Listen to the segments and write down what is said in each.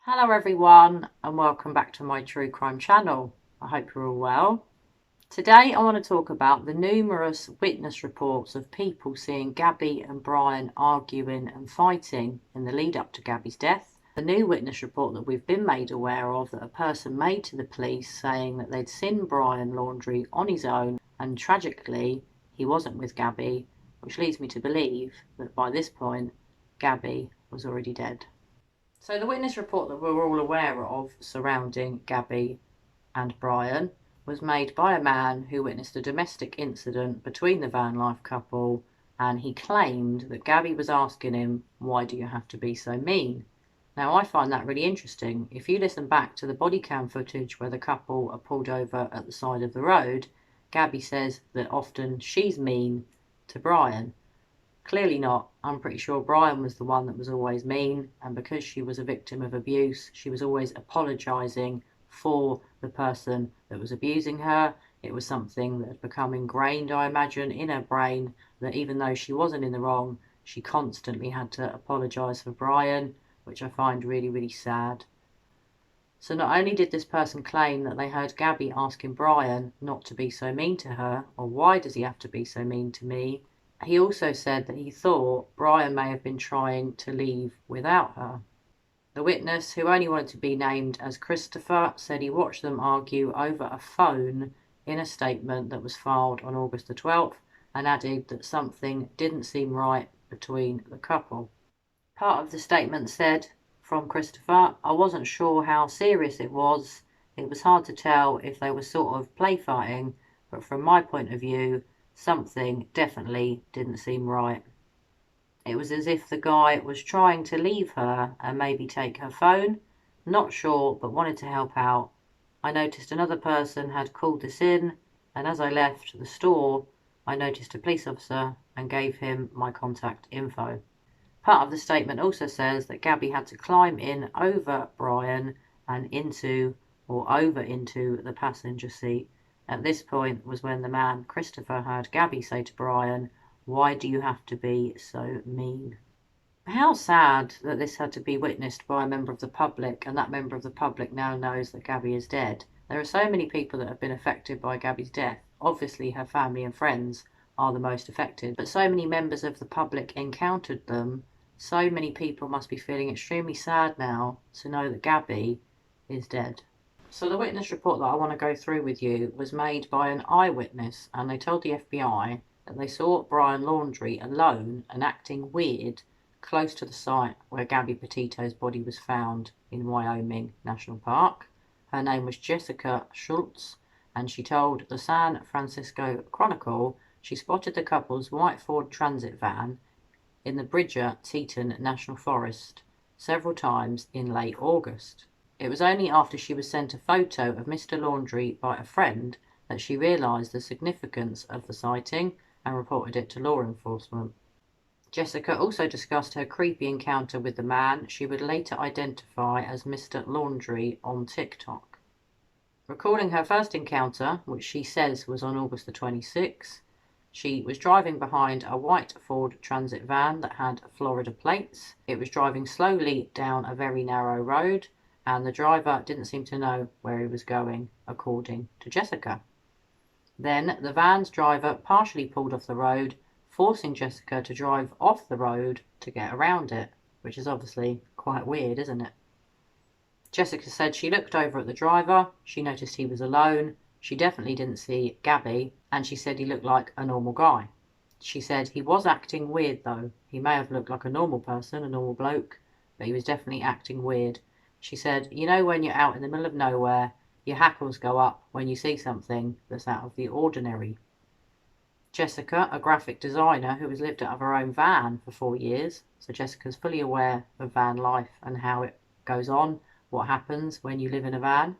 Hello everyone and welcome back to my true crime channel. I hope you're all well. Today I want to talk about the numerous witness reports of people seeing Gabby and Brian arguing and fighting in the lead up to Gabby's death. The new witness report that we've been made aware of that a person made to the police saying that they'd seen Brian Laundrie on his own and tragically he wasn't with Gabby, which leads me to believe that by this point Gabby was already dead. So the witness report that we're all aware of surrounding Gabby and Brian was made by a man who witnessed a domestic incident between the van life couple, and he claimed that Gabby was asking him, "Why do you have to be so mean?" Now I find that really interesting. If you listen back to the body cam footage where the couple are pulled over at the side of the road, Gabby says that often she's mean to Brian. Clearly not. I'm pretty sure Brian was the one that was always mean, and because she was a victim of abuse, she was always apologising for the person that was abusing her. It was something that had become ingrained, I imagine, in her brain, that even though she wasn't in the wrong, she constantly had to apologise for Brian, which I find really, really sad. So not only did this person claim that they heard Gabby asking Brian not to be so mean to her, or why does he have to be so mean to me, he also said that he thought Brian may have been trying to leave without her. The witness, who only wanted to be named as Christopher, said he watched them argue over a phone in a statement that was filed on August the 12th, and added that something didn't seem right between the couple. Part of the statement said, from Christopher, "I wasn't sure how serious it was. It was hard to tell if they were sort of play fighting, but from my point of view, something definitely didn't seem right. It was as if the guy was trying to leave her and maybe take her phone. Not sure, but wanted to help out. I noticed another person had called this in, and as I left the store, I noticed a police officer and gave him my contact info." Part of the statement also says that Gabby had to climb in over Brian and into or over into the passenger seat. At this point was when the man, Christopher, heard Gabby say to Brian, "Why do you have to be so mean?" How sad that this had to be witnessed by a member of the public, and that member of the public now knows that Gabby is dead. There are so many people that have been affected by Gabby's death. Obviously her family and friends are the most affected, but so many members of the public encountered them. So many people must be feeling extremely sad now to know that Gabby is dead. So the witness report that I want to go through with you was made by an eyewitness, and they told the FBI that they saw Brian Laundrie alone and acting weird close to the site where Gabby Petito's body was found in Wyoming National Park. Her name was Jessica Schultz, and she told the San Francisco Chronicle she spotted the couple's white Ford Transit van in the Bridger-Teton National Forest several times in late August. It was only after she was sent a photo of Mr. Laundrie by a friend that she realised the significance of the sighting and reported it to law enforcement. Jessica also discussed her creepy encounter with the man she would later identify as Mr. Laundrie on TikTok. Recalling her first encounter, which she says was on August the 26th, she was driving behind a white Ford Transit van that had Florida plates. It was driving slowly down a very narrow road, and the driver didn't seem to know where he was going, according to Jessica. Then the van's driver partially pulled off the road, forcing Jessica to drive off the road to get around it, which is obviously quite weird, isn't it? Jessica said she looked over at the driver, she noticed he was alone, she definitely didn't see Gabby, and she said he looked like a normal guy. She said he was acting weird though. He may have looked like a normal person, a normal bloke, but he was definitely acting weird. She said, "You know when you're out in the middle of nowhere, your hackles go up when you see something that's out of the ordinary." Jessica, a graphic designer who has lived out of her own van for 4 years, so Jessica's fully aware of van life and how it goes on, what happens when you live in a van.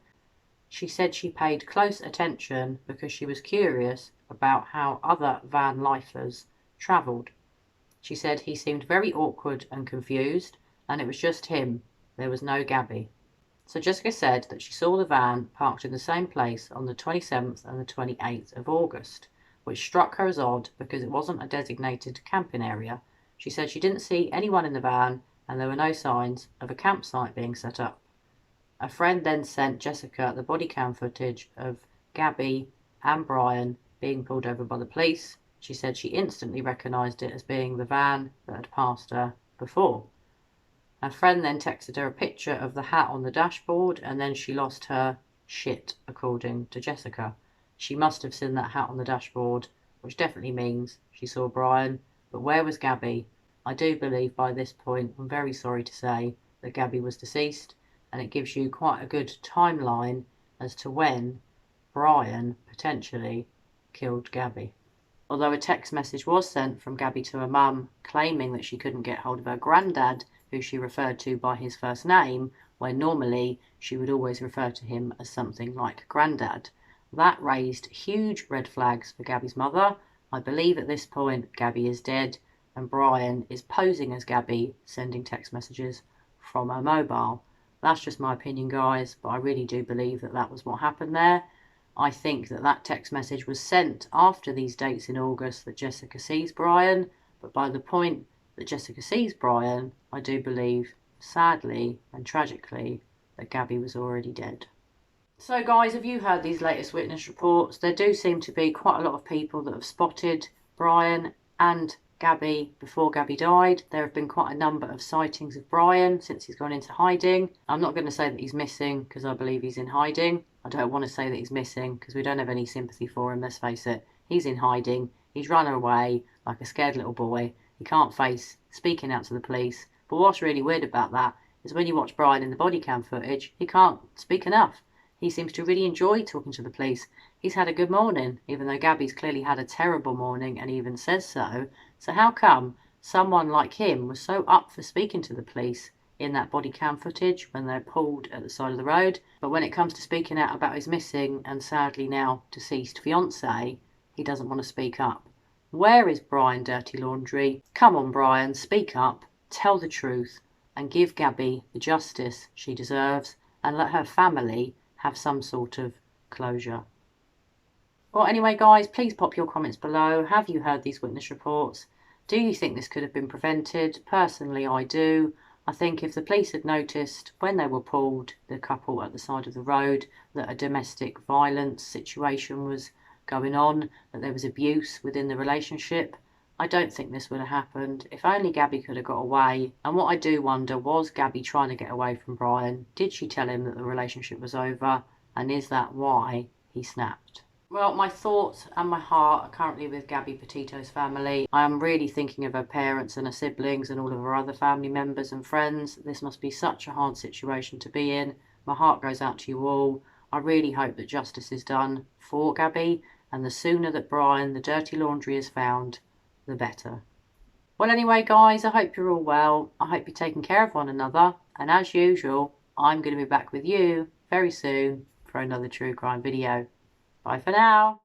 She said she paid close attention because she was curious about how other van lifers travelled. She said he seemed very awkward and confused, and it was just him. There was no Gabby. So Jessica said that she saw the van parked in the same place on the 27th and the 28th of August, which struck her as odd because it wasn't a designated camping area. She said she didn't see anyone in the van and there were no signs of a campsite being set up. A friend then sent Jessica the body cam footage of Gabby and Brian being pulled over by the police. She said she instantly recognised it as being the van that had passed her before. Her friend then texted her a picture of the hat on the dashboard, and then she lost her shit, according to Jessica. She must have seen that hat on the dashboard, which definitely means she saw Brian. But where was Gabby? I do believe by this point, I'm very sorry to say, that Gabby was deceased, and it gives you quite a good timeline as to when Brian potentially killed Gabby. Although a text message was sent from Gabby to her mum claiming that she couldn't get hold of her granddad, who she referred to by his first name, when normally she would always refer to him as something like Grandad. That raised huge red flags for Gabby's mother. I believe at this point Gabby is dead and Brian is posing as Gabby, sending text messages from her mobile. That's just my opinion, guys, but I really do believe that that was what happened there. I think that that text message was sent after these dates in August that Jessica sees Brian, but by the point that Jessica sees Brian, I do believe, sadly and tragically, that Gabby was already dead. So guys, have you heard these latest witness reports? There do seem to be quite a lot of people that have spotted Brian and Gabby before Gabby died. There have been quite a number of sightings of Brian since he's gone into hiding. I'm not going to say that he's missing because I believe he's in hiding. I don't want to say that he's missing because we don't have any sympathy for him, let's face it. He's in hiding. He's run away like a scared little boy. He can't face speaking out to the police. But what's really weird about that is when you watch Brian in the body cam footage, he can't speak enough. He seems to really enjoy talking to the police. He's had a good morning, even though Gabby's clearly had a terrible morning and even says so. So how come someone like him was so up for speaking to the police in that body cam footage when they're pulled at the side of the road, but when it comes to speaking out about his missing and sadly now deceased fiancée, he doesn't want to speak up? Where is Brian Dirty Laundrie? Come on, Brian, speak up, tell the truth, and give Gabby the justice she deserves, and let her family have some sort of closure. Well, anyway, guys, please pop your comments below. Have you heard these witness reports? Do you think this could have been prevented? Personally, I do. I think if the police had noticed when they were pulled, the couple at the side of the road, that a domestic violence situation was going on, that there was abuse within the relationship, I don't think this would have happened. If only Gabby could have got away. And what I do wonder, was Gabby trying to get away from Brian? Did she tell him that the relationship was over? And is that why he snapped? Well, my thoughts and my heart are currently with Gabby Petito's family. I am really thinking of her parents and her siblings and all of her other family members and friends. This must be such a hard situation to be in. My heart goes out to you all. I really hope that justice is done for Gabby, and the sooner that Brian, the Dirty Laundrie, is found, the better. Well, anyway, guys, I hope you're all well. I hope you're taking care of one another. And as usual, I'm going to be back with you very soon for another true crime video. Bye for now.